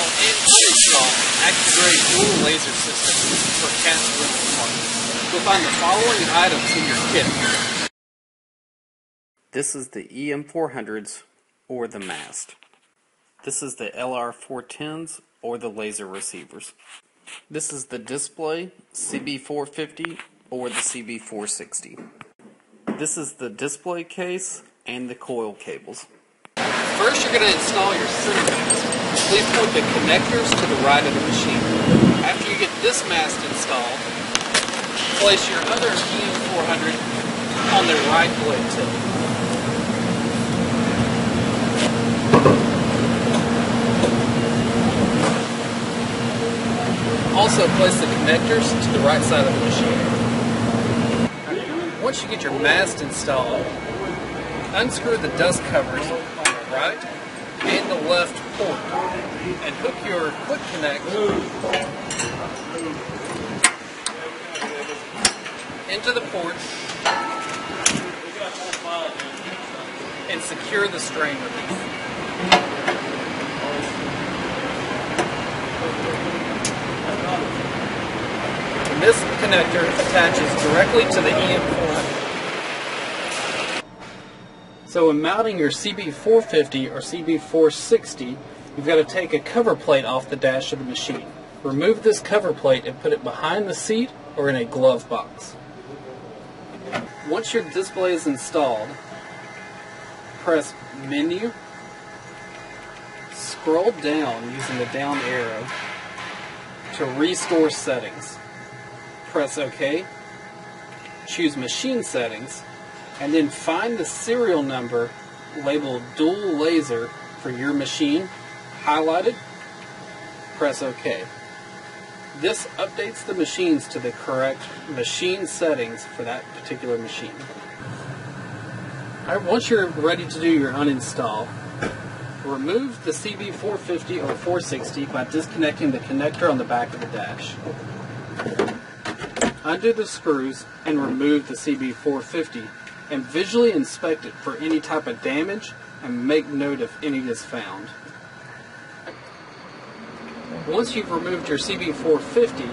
and uninstall an active-grade dual laser system for cast rental parts. You'll find the following items in your kit. This is the EM400s or the mast. This is the LR410s or the laser receivers. This is the display CB450 or the CB460. This is the display case and the coil cables. First, you're going to install your center mast. Please point the connectors to the right of the machine. After you get this mast installed, place your other EM400 on the right blade tip. Also place the connectors to the right side of the machine. Once you get your mast installed, unscrew the dust covers on the right and the left port and hook your quick connect into the port and secure the strain relief. And this connector attaches directly to the EM400. So when mounting your CB450 or CB460, you've got to take a cover plate off the dash of the machine. Remove this cover plate and put it behind the seat or in a glove box. Once your display is installed, press Menu, scroll down using the down arrow to restore settings. Press OK, choose Machine Settings, and then find the serial number labeled Dual Laser for your machine, highlight it, press OK. This updates the machines to the correct machine settings for that particular machine. Alright, once you're ready to do your uninstall, remove the CB450 or 460 by disconnecting the connector on the back of the dash. Undo the screws and remove the CB450 and visually inspect it for any type of damage and make note if any is found. Once you've removed your CB450,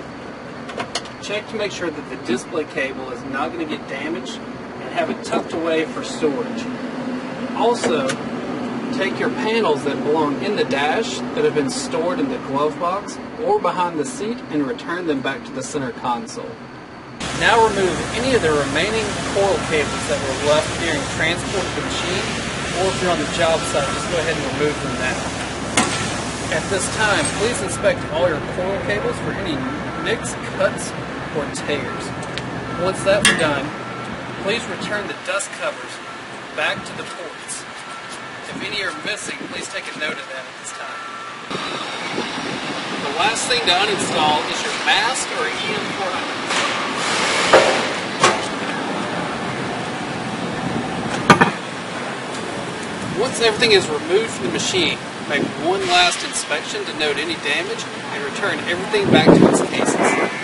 check to make sure that the display cable is not going to get damaged and have it tucked away for storage. Also, take your panels that belong in the dash that have been stored in the glove box or behind the seat and return them back to the center console. Now remove any of the remaining coil cables that were left during transport of the machine, or if you're on the job site, just go ahead and remove them now. At this time, please inspect all your coil cables for any nicks, cuts, or tears. Once that's done, please return the dust covers back to the ports. If any are missing, please take a note of that at this time. The last thing to uninstall is your mast or EM400. Once everything is removed from the machine, make one last inspection to note any damage and return everything back to its cases.